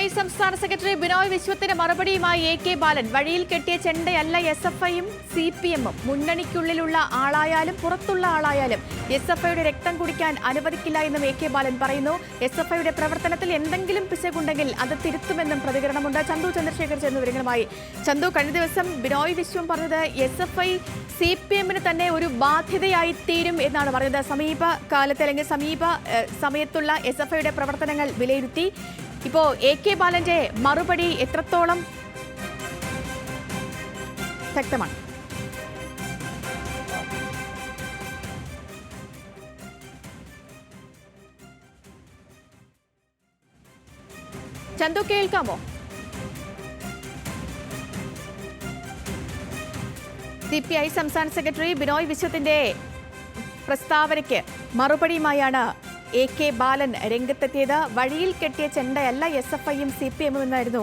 CPI സംസ്ഥാന secretary Binoy വിശ്വത്തിന് മറുപടിയുമായി AK ബാലൻ. വഴിയിൽ കെട്ടിയ ചെണ്ടയല്ല SFIയും CPMും. മുന്നണിക്കുള്ളിലുള്ള ആളായാലും പുറത്തുള്ള ആളായാലും SFIയുടെ രക്തം കുടിക്കാൻ അനുവദിക്കില്ല എന്നും AK ബാലൻ പറയുന്നു. SFIയുടെ പ്രവർത്തനത്തിൽ എന്തെങ്കിലും പിശകുണ്ടെങ്കിൽ അത് തിരുത്തുമെന്നും പ്രതികരണമുണ്ട്. ചന്തു ചന്ദ്രശേഖർ ചേർന്ന വിവരങ്ങളുമായി. ചന്തു, കഴിഞ്ഞ ദിവസം ബിനോയ് വിശ്വം പറഞ്ഞത് SFI CPMന് തന്നെ ഒരു ബാധ്യതയായി തീരും എന്നാണ് പറഞ്ഞത്. സമീപകാലത്ത് അല്ലെങ്കിൽ സമീപ സമയത്തുള്ള SFIയുടെ പ്രവർത്തനങ്ങൾ വിലയിരുത്തി. ഇപ്പോൾ AK ബാലന്റെ മറുപടി എത്രത്തോളം ശക്തമാണ്? ചന്തു, കേൾക്കാമോ? CPI സംസ്ഥാന സെക്രട്ടറി ബിനോയ് വിശ്വത്തിന്റെ പ്രസ്താവനയ്ക്ക് മറുപടിയുമായാണ് AK ബാലൻ രംഗത്തെത്തിയത്. വഴിയിൽ കെട്ടിയ ചെണ്ടയല്ല SFIയും CPMും എന്നായിരുന്നു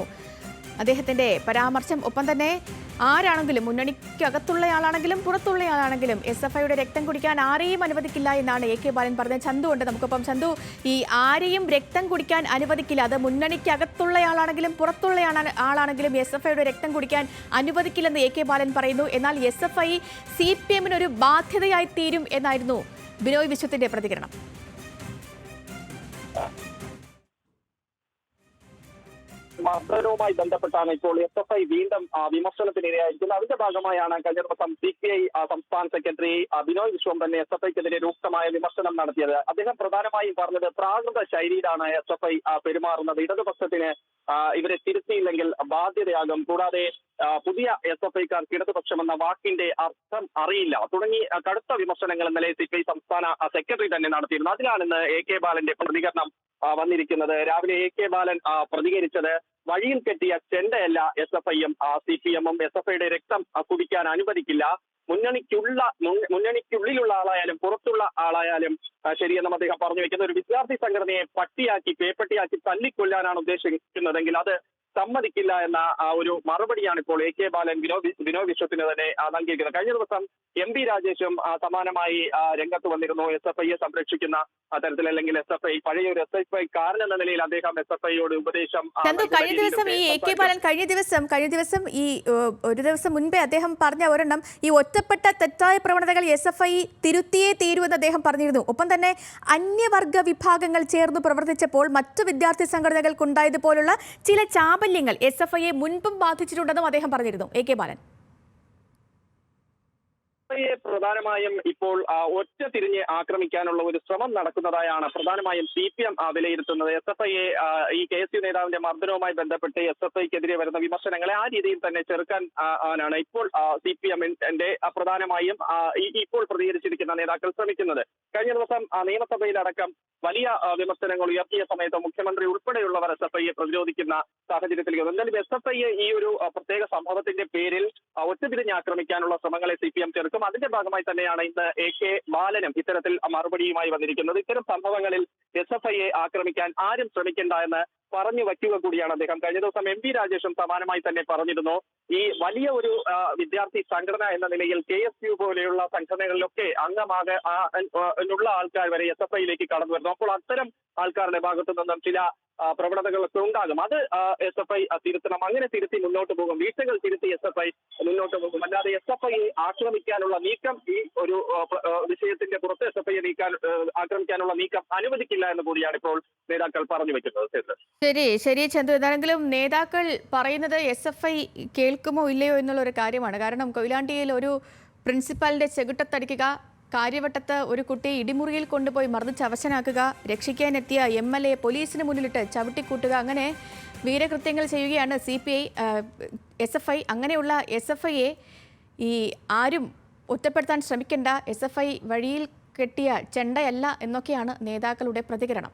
അദ്ദേഹത്തിന്റെ പരാമർശം. ഒപ്പം തന്നെ ആരാണെങ്കിലും, മുന്നണിക്കകത്തുള്ളയാളാണെങ്കിലും പുറത്തുള്ളയാളാണെങ്കിലും SFIയുടെ രക്തം കുടിക്കാൻ ആരെയും അനുവദിക്കില്ല എന്നാണ് AK ബാലൻ പറഞ്ഞത്. ചന്തു ഉണ്ട് നമുക്കൊപ്പം. ചന്തു, ഈ ആരെയും രക്തം കുടിക്കാൻ അനുവദിക്കില്ല, അത് മുന്നണിക്കകത്തുള്ളയാളാണെങ്കിലും പുറത്തുള്ള ആളാണെങ്കിലും SFIയുടെ രക്തം കുടിക്കാൻ അനുവദിക്കില്ലെന്ന് AK ബാലൻ പറയുന്നു. എന്നാൽ SFI CPMന് ഒരു ബാധ്യതയായി തീരും എന്നായിരുന്നു ബിനോയ് വിശ്വത്തിന്റെ പ്രതികരണം. മർദ്ദനവുമായി ബന്ധപ്പെട്ടാണ് ഇപ്പോൾ SFI വീണ്ടും വിമർശനത്തിനിരയായിരിക്കുന്നത്. അതിന്റെ ഭാഗമായാണ് കഴിഞ്ഞ ദിവസം CPI സംസ്ഥാന സെക്രട്ടറി ബിനോയ് വിശ്വം തന്നെ SFIക്കെതിരെ രൂക്ഷമായ വിമർശനം നടത്തിയത്. അദ്ദേഹം പ്രധാനമായും പറഞ്ഞത് പ്രാകൃത ശൈലിയിലാണ് SFI പെരുമാറുന്നത്. ഇടതുപക്ഷത്തിന് ഇവരെ തിരുത്തിയില്ലെങ്കിൽ ബാധ്യതയാകും. കൂടാതെ പുതിയ SFIക്കാർക്ക് ഇടതുപക്ഷമെന്ന വാക്കിന്റെ അർത്ഥം അറിയില്ല തുടങ്ങി കടുത്ത വിമർശനങ്ങൾ ഇന്നലെ CPI സംസ്ഥാന സെക്രട്ടറി തന്നെ നടത്തിയിരുന്നു. അതിലാണ് ഇന്ന് AK ബാലന്റെ പ്രതികരണം വന്നിരിക്കുന്നത്. രാവിലെ AK ബാലൻ പ്രതികരിച്ചത് വഴിയിൽ കെട്ടിയ ചെണ്ടയല്ല SFIയും CPMും. SFIയുടെ രക്തം കുടിക്കാൻ അനുവദിക്കില്ല. മുന്നണിക്കുള്ളിലുള്ള ആളായാലും പുറത്തുള്ള ആളായാലും ശരിയെന്നും അദ്ദേഹം പറഞ്ഞു വെക്കുന്ന ഒരു വിദ്യാർത്ഥി സംഘടനയെ പട്ടിയാക്കി പേപ്പട്ടിയാക്കി തല്ലിക്കൊല്ലാനാണ് ഉദ്ദേശിക്കുന്നതെങ്കിൽ അത് സമ്മതിക്കില്ല എന്ന ഒരു മറുപടിയാണ് ഇപ്പോൾ AK ബാലൻ ബിനോയ് വിശ്വത്തിന് തന്നെ നൽകിയിരിക്കുന്നത്. കഴിഞ്ഞ ദിവസം MP രാജേഷും സമാനമായി രംഗത്ത് വന്നിരുന്നു. SFIയെ സംരക്ഷിക്കുന്ന തരത്തിൽ, അല്ലെങ്കിൽ SFI പഴയ ഒരു SFI കാരൻ എന്ന നിലയിൽ അദ്ദേഹം SFIയോട് ഉപദേശം കഴിഞ്ഞ ദിവസം ഈ AK ബാലൻ കഴിഞ്ഞ ദിവസം ഈ ഒരു ദിവസം മുൻപേ അദ്ദേഹം പറഞ്ഞ ഒരെണ്ണം, ഈ ഒറ്റപ്പെട്ട തെറ്റായ പ്രവണതകൾ SFI തിരുത്തിയേ തീരുവെന്ന് അദ്ദേഹം പറഞ്ഞിരുന്നു. ഒപ്പം തന്നെ അന്യവർഗ വിഭാഗങ്ങൾ ചേർന്ന് പ്രവർത്തിച്ചപ്പോൾ മറ്റു വിദ്യാർത്ഥി സംഘടനകൾക്കുണ്ടായതുപോലുള്ള ചില ചാബല്യങ്ങൾ SFIയെ മുൻപും ബാധിച്ചിട്ടുണ്ടെന്നും അദ്ദേഹം പറഞ്ഞിരുന്നു. AK ബാലൻ പ്രധാനമായും ഇപ്പോൾ ഒറ്റ തിരിഞ്ഞ് ആക്രമിക്കാനുള്ള ഒരു ശ്രമം നടക്കുന്നതായാണ് പ്രധാനമായും CPM വിലയിരുത്തുന്നത്. SFIയെ ഈ KSU നേതാവിന്റെ മർദ്ദനവുമായി ബന്ധപ്പെട്ട് SFIക്കെതിരെ വരുന്ന വിമർശനങ്ങളെ ആ രീതിയിൽ തന്നെ ചെറുക്കാൻ ആണ് ഇപ്പോൾ CPMന്റെ പ്രധാനമായും ഇപ്പോൾ പ്രതികരിച്ചിരിക്കുന്ന നേതാക്കൾ ശ്രമിക്കുന്നത്. കഴിഞ്ഞ ദിവസം നിയമസഭയിലടക്കം വലിയ വിമർശനങ്ങൾ ഉയർത്തിയ സമയത്ത് മുഖ്യമന്ത്രി ഉൾപ്പെടെയുള്ളവർ SFIയെ പ്രതിരോധിക്കുന്ന സാഹചര്യത്തിലേക്ക് വന്നു. എന്തായാലും SFIയെ ഈ ഒരു പ്രത്യേക സംഭവത്തിന്റെ പേരിൽ ഒറ്റതിരിഞ്ഞ് ആക്രമിക്കാനുള്ള ശ്രമങ്ങളെ CPM ചെറുക്കും. അതിന്റെ ഭാഗമായി തന്നെയാണ് ഇന്ന് AK ബാലനും ഇത്തരത്തിൽ മറുപടിയുമായി വന്നിരിക്കുന്നത്. ഇത്തരം സംഭവങ്ങളിൽ SFIയെ ആക്രമിക്കാൻ ആരും ശ്രമിക്കേണ്ട എന്ന് പറഞ്ഞു വയ്ക്കുക കൂടിയാണ് അദ്ദേഹം. കഴിഞ്ഞ ദിവസം MP രാജേഷും സമാനമായി തന്നെ പറഞ്ഞിരുന്നു. ഈ വലിയ ഒരു വിദ്യാർത്ഥി സംഘടന എന്ന നിലയിൽ KSU പോലെയുള്ള സംഘടനകളിലൊക്കെ അംഗമാകാനുള്ള ആൾക്കാർ വരെ SFIയിലേക്ക് കടന്നു വരുന്നു. അപ്പോൾ അത്തരം ആൾക്കാരുടെ ഭാഗത്തു നിന്നും ചില പ്രവണതകളൊക്കെ ഉണ്ടാകും. അത് SFI തിരുത്തണം. അങ്ങനെ തിരുത്തി മുന്നോട്ട് പോകും. വീഴ്ചകൾ തിരുത്തി SFI മുന്നോട്ട് പോകും. അല്ലാതെ SFIയെ ആക്രമിക്കാനുള്ള നീക്കം, ഈ ഒരു വിഷയത്തിന്റെ പുറത്ത് SFIയെ ആക്രമിക്കാനുള്ള നീക്കം അനുവദിക്കില്ല എന്ന് കൂടിയാണ് ഇപ്പോൾ നേതാക്കൾ പറഞ്ഞു വെക്കുന്നത്. ശരി ചന്തു, എന്താണെങ്കിലും നേതാക്കൾ പറയുന്നത് SFI കേൾക്കുമോ ഇല്ലയോ എന്നുള്ള ഒരു കാര്യമാണ്. കാരണം കൊയിലാണ്ടിയിൽ ഒരു പ്രിൻസിപ്പാലിന്റെ ചെകുട്ടത്തടിക്കുക, കാര്യവട്ടത്ത് ഒരു കുട്ടിയെ ഇടിമുറിയിൽ കൊണ്ടുപോയി മർദ്ദിച്ച് അവശനാക്കുക, രക്ഷിക്കാനെത്തിയ MLA പോലീസിന് മുന്നിലിട്ട് ചവിട്ടിക്കൂട്ടുക, അങ്ങനെ വീരകൃത്യങ്ങൾ ചെയ്യുകയാണ് CPI SFI. അങ്ങനെയുള്ള SFIയെ ഈ ആരും ഒറ്റപ്പെടുത്താൻ ശ്രമിക്കേണ്ട, SFI വഴിയിൽ കെട്ടിയ ചെണ്ടയല്ല എന്നൊക്കെയാണ് നേതാക്കളുടെ പ്രതികരണം.